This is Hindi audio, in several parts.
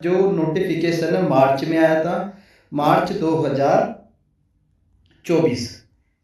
जो नोटिफिकेशन है मार्च में आया था, मार्च 2024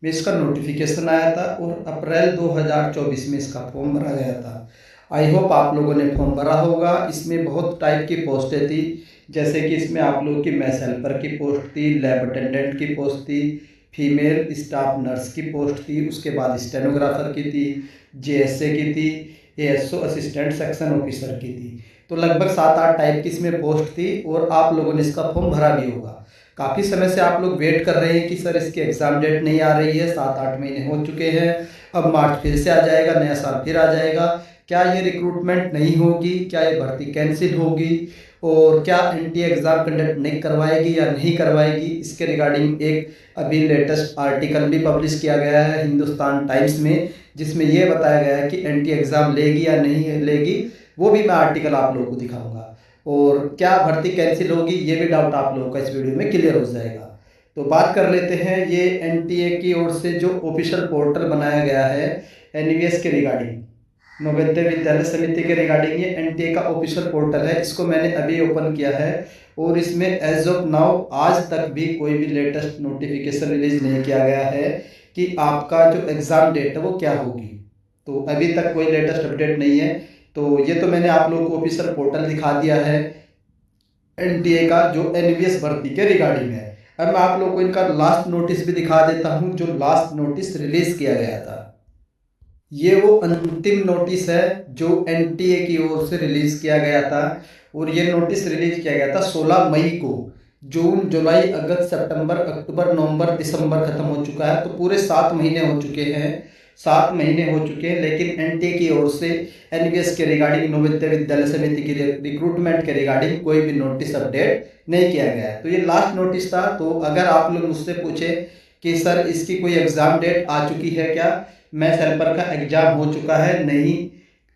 में इसका नोटिफिकेशन आया था और अप्रैल 2024 में इसका फॉर्म भरा गया था। आई होप आप लोगों ने फॉर्म भरा होगा। इसमें बहुत टाइप की पोस्टें थी, जैसे कि इसमें आप लोगों की मैथ हेल्पर की पोस्ट थी, लैब अटेंडेंट की पोस्ट थी, फीमेल स्टाफ नर्स की पोस्ट थी, उसके बाद स्टेनोग्राफर की थी, जेएसए की थी, एएसओ असिस्टेंट सेक्शन ऑफिसर की थी। तो लगभग 7-8 टाइप की इसमें पोस्ट थी और आप लोगों ने इसका फॉर्म भरा भी होगा। काफ़ी समय से आप लोग वेट कर रहे हैं कि सर इसकी एग्ज़ाम डेट नहीं आ रही है, 7-8 महीने हो चुके हैं, अब मार्च फिर से आ जाएगा, नया साल फिर आ जाएगा, क्या ये रिक्रूटमेंट नहीं होगी, क्या ये भर्ती कैंसिल होगी और क्या एनटीए एग्ज़ाम कंडक्ट नहीं करवाएगी या नहीं करवाएगी, इसके रिगार्डिंग एक अभी लेटेस्ट आर्टिकल भी पब्लिश किया गया है हिंदुस्तान टाइम्स में, जिसमें ये बताया गया है कि एनटीए एग्ज़ाम लेगी या नहीं लेगी। वो भी मैं आर्टिकल आप लोगों को दिखाऊंगा और क्या भर्ती कैंसिल होगी ये भी डाउट आप लोगों का इस वीडियो में क्लियर हो जाएगा। तो बात कर लेते हैं ये एनटीए की ओर से जो ऑफिशियल पोर्टल बनाया गया है एनवीएस के रिगार्डिंग, नवोदय विद्यालय समिति के रिगार्डिंग, ये एनटीए का ऑफिशियल पोर्टल है। इसको मैंने अभी ओपन किया है और इसमें एज ऑफ नाउ आज तक भी कोई भी लेटेस्ट नोटिफिकेशन रिलीज नहीं किया गया है कि आपका जो एग्ज़ाम डेट है वो क्या होगी। तो अभी तक कोई लेटेस्ट अपडेट नहीं है। तो ये तो मैंने आप लोगों को ऑफिशियल पोर्टल दिखा दिया है एनटीए का जो एनवीएस भर्ती के रिगार्डिंग है। अब मैं आप लोगों को इनका लास्ट नोटिस भी दिखा देता हूँ जो लास्ट नोटिस रिलीज किया गया था। ये वो अंतिम नोटिस है जो एनटीए की ओर से रिलीज किया गया था और ये नोटिस रिलीज किया गया था 16 मई को। जून जुलाई अगस्त सितंबर अक्टूबर नवंबर दिसंबर खत्म हो चुका है, तो पूरे 7 महीने हो चुके हैं, 7 महीने हो चुके हैं, लेकिन एनटीए की ओर से एनवीएस के रिगार्डिंग, नवोदय विद्यालय समिति के रिक्रूटमेंट के रिगार्डिंग कोई भी नोटिस अपडेट नहीं किया गया है। तो ये लास्ट नोटिस था। तो अगर आप लोग मुझसे पूछे कि सर इसकी कोई एग्ज़ाम डेट आ चुकी है क्या, मैथ हेल्पर का एग्ज़ाम हो चुका है नहीं,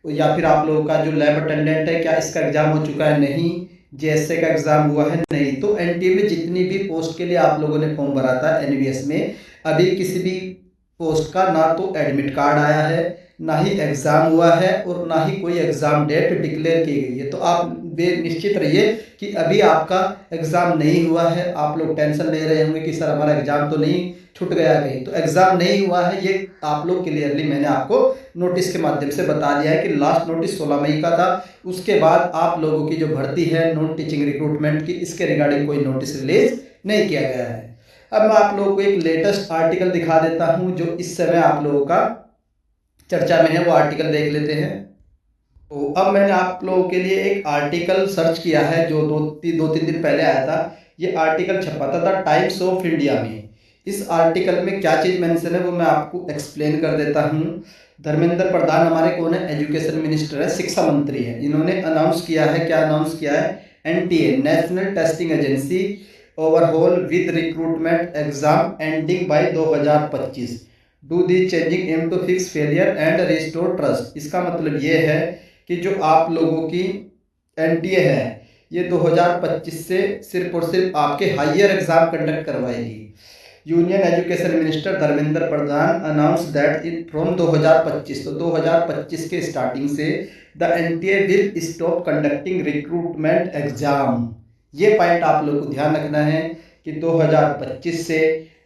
या फिर आप लोगों का जो लैब अटेंडेंट है क्या इसका एग्ज़ाम हो चुका है नहीं, जेएसए का एग्ज़ाम हुआ है नहीं, तो एनटीए में जितनी भी पोस्ट के लिए आप लोगों ने फॉर्म भरा था एनवीएस में, अभी किसी भी पोस्ट का ना तो एडमिट कार्ड आया है, ना ही एग्ज़ाम हुआ है और ना ही कोई एग्ज़ाम डेट डिक्लेयर की गई है। तो आप बेनिश्चित रहिए कि अभी आपका एग्ज़ाम नहीं हुआ है। आप लोग टेंशन ले रहे होंगे कि सर हमारा एग्ज़ाम तो नहीं छूट गया कहीं, तो एग्ज़ाम नहीं हुआ है, ये आप लोग क्लियरली मैंने आपको नोटिस के माध्यम से बता दिया है कि लास्ट नोटिस 16 मई का था। उसके बाद आप लोगों की जो भर्ती है नॉन टीचिंग रिक्रूटमेंट की, इसके रिगार्डिंग कोई नोटिस रिलीज नहीं किया गया है। अब मैं आप लोगों को एक लेटेस्ट आर्टिकल दिखा देता हूं जो इस समय आप लोगों का चर्चा में है, वो आर्टिकल देख लेते हैं। तो अब मैंने आप लोगों के लिए एक आर्टिकल सर्च किया है जो 2-3 दिन पहले आया था। ये आर्टिकल छपा था टाइम्स ऑफ इंडिया में। इस आर्टिकल में क्या चीज़ मेंशन है वो मैं आपको एक्सप्लेन कर देता हूँ। धर्मेंद्र प्रधान हमारे कौन है, एजुकेशन मिनिस्टर है, शिक्षा मंत्री है। इन्होंने अनाउंस किया है, क्या अनाउंस किया है, NTA national testing agency overhaul with recruitment exam ending by 2025, do the changing aim to fix failure and restore trust. इसका मतलब ये है कि जो आप लोगों की एनटीए है ये 2025 से सिर्फ और सिर्फ आपके हायर एग्जाम कंडक्ट करवाएगी। Union education minister Dharmendra Pradhan announce that in from 2025, तो 2025 के स्टार्टिंग से the NTA will stop conducting recruitment exam. ये पॉइंट आप लोग को ध्यान रखना है कि 2025 से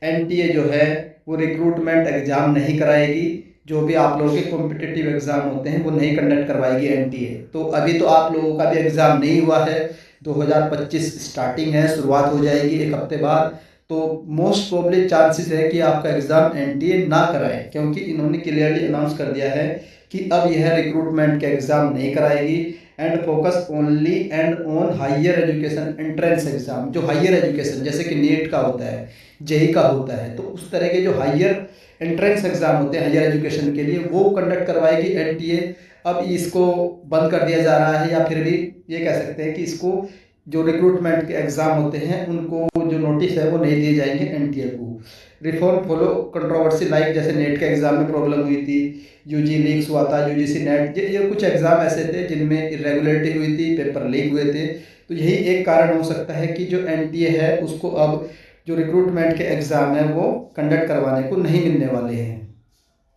एनटीए जो है वो रिक्रूटमेंट एग्जाम नहीं कराएगी। जो भी आप लोगों के कॉम्पिटिटिव एग्जाम होते हैं वो नहीं कंडक्ट करवाएगी एनटीए। तो अभी तो आप लोगों का भी एग्जाम नहीं हुआ है, 2025 स्टार्टिंग है, शुरुआत हो जाएगी एक हफ्ते बाद। तो मोस्ट प्रोबेबली चांसेस है कि आपका एग्जाम एनटीए ना कराए, क्योंकि इन्होंने क्लियरली अनाउंस कर दिया है कि अब यह रिक्रूटमेंट के एग्जाम नहीं कराएगी and focus only and on higher education entrance exam. जो हायर एजुकेशन जैसे कि नीट का होता है, जेई का होता है, तो उस तरह के जो हायर एंट्रेंस एग्जाम होते हैं हायर एजुकेशन के लिए वो कंडक्ट करवाएगी एनटीए। अब इसको बंद कर दिया जा रहा है, या फिर भी ये कह सकते हैं कि इसको जो रिक्रूटमेंट के एग्जाम होते हैं उनको जो नोटिस है वो नहीं दिए जाएंगे एनटीए को। रिफॉर्म फॉलो कंट्रोवर्सी लाइक, जैसे नेट के एग्जाम में प्रॉब्लम हुई थी, यूजी लीक्स हुआ था, यूजीसी नेट, ये कुछ एग्जाम ऐसे थे जिनमें इरेगुलरिटी हुई थी, पेपर लीक हुए थे। तो यही एक कारण हो सकता है कि जो एनटीए है उसको अब जो रिक्रूटमेंट के एग्जाम है वो कंडक्ट करवाने को नहीं मिलने वाले हैं।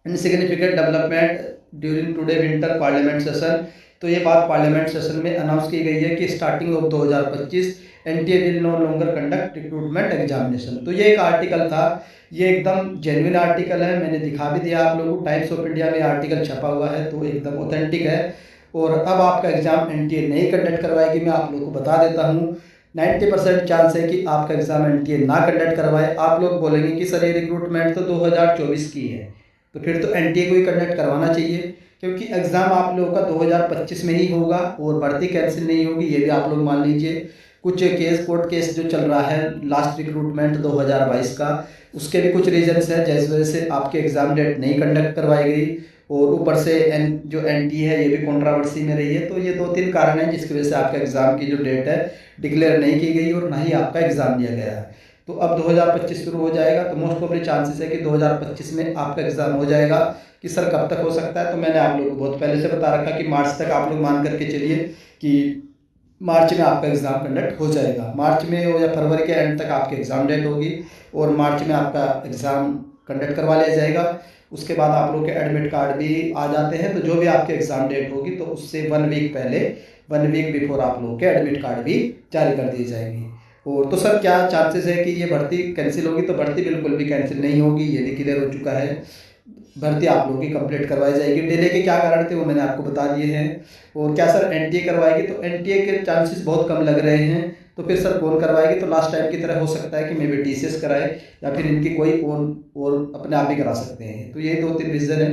Insignificant development during today winter parliament session, तो ये बात पार्लियामेंट सेशन में अनाउंस की गई है कि starting of 2025 NTA will no longer conduct recruitment examination. तो ये एक आर्टिकल था, ये एकदम जेन्युइन आर्टिकल है, मैंने दिखा भी दिया आप लोगों को, टाइम्स ऑफ इंडिया में आर्टिकल छपा हुआ है, तो एकदम ऑथेंटिक है। और अब आपका एग्ज़ाम एनटीए नहीं कंडक्ट करवाएगी, मैं आप लोगों को बता देता हूँ। 90% चांस है कि आपका एग्ज़ाम एनटीए ना कंडक्ट करवाए। आप लोग बोलेंगे कि सर ये रिक्रूटमेंट तो 2024 की है, तो फिर तो एनटीए को ही कंडक्ट करवाना चाहिए, क्योंकि एग्ज़ाम आप लोगों का 2025 में ही होगा और भर्ती कैंसिल नहीं होगी, ये भी आप लोग मान लीजिए। कुछ कोर्ट केस जो चल रहा है लास्ट रिक्रूटमेंट 2022 का, उसके भी कुछ रीजंस हैं जिस वजह से आपके एग्ज़ाम डेट नहीं कंडक्ट करवाई गई। और ऊपर से जो एनटी है ये भी कंट्रोवर्सी में रही है। तो ये 2-3 कारण हैं जिसकी वजह से आपका एग्ज़ाम की जो डेट है डिक्लेयर नहीं की गई और ना ही आपका एग्ज़ाम लिया गया है। तो अब 2025 शुरू हो जाएगा, तो मोस्ट ऑफली चांसेस है कि 2025 में आपका एग्ज़ाम हो जाएगा। कि सर कब तक हो सकता है, तो मैंने आप लोगों को बहुत पहले से बता रखा कि मार्च तक आप लोग मान करके चलिए कि मार्च में आपका एग्ज़ाम कंडक्ट हो जाएगा। मार्च में हो या फरवरी के एंड तक आपकी एग्ज़ाम डेट होगी और मार्च में आपका एग्ज़ाम कंडक्ट करवा लिया जाएगा। उसके बाद आप लोग के एडमिट कार्ड भी आ जाते हैं, तो जो भी आपकी एग्ज़ाम डेट होगी तो उससे 1 वीक पहले, 1 वीक बिफोर आप लोग के एडमिट कार्ड भी जारी कर दिए जाएंगे। और तो सर क्या चांसेस है कि ये भर्ती कैंसिल होगी, तो भर्ती बिल्कुल भी कैंसिल नहीं होगी, ये भी क्लियर हो चुका है। भर्ती आप लोगों की कंप्लीट करवाई जाएगी। डिले के क्या कारण थे वो मैंने आपको बता दिए हैं। और क्या सर एनटीए करवाएगी, तो एनटीए के चांसेस बहुत कम लग रहे हैं। तो फिर सर कौन करवाएगी, तो लास्ट टाइम की तरह हो सकता है कि मे बी टीसीएस कराए या फिर इनकी कोई और अपने आप ही करा सकते हैं। तो ये 2-3 रीज़न है।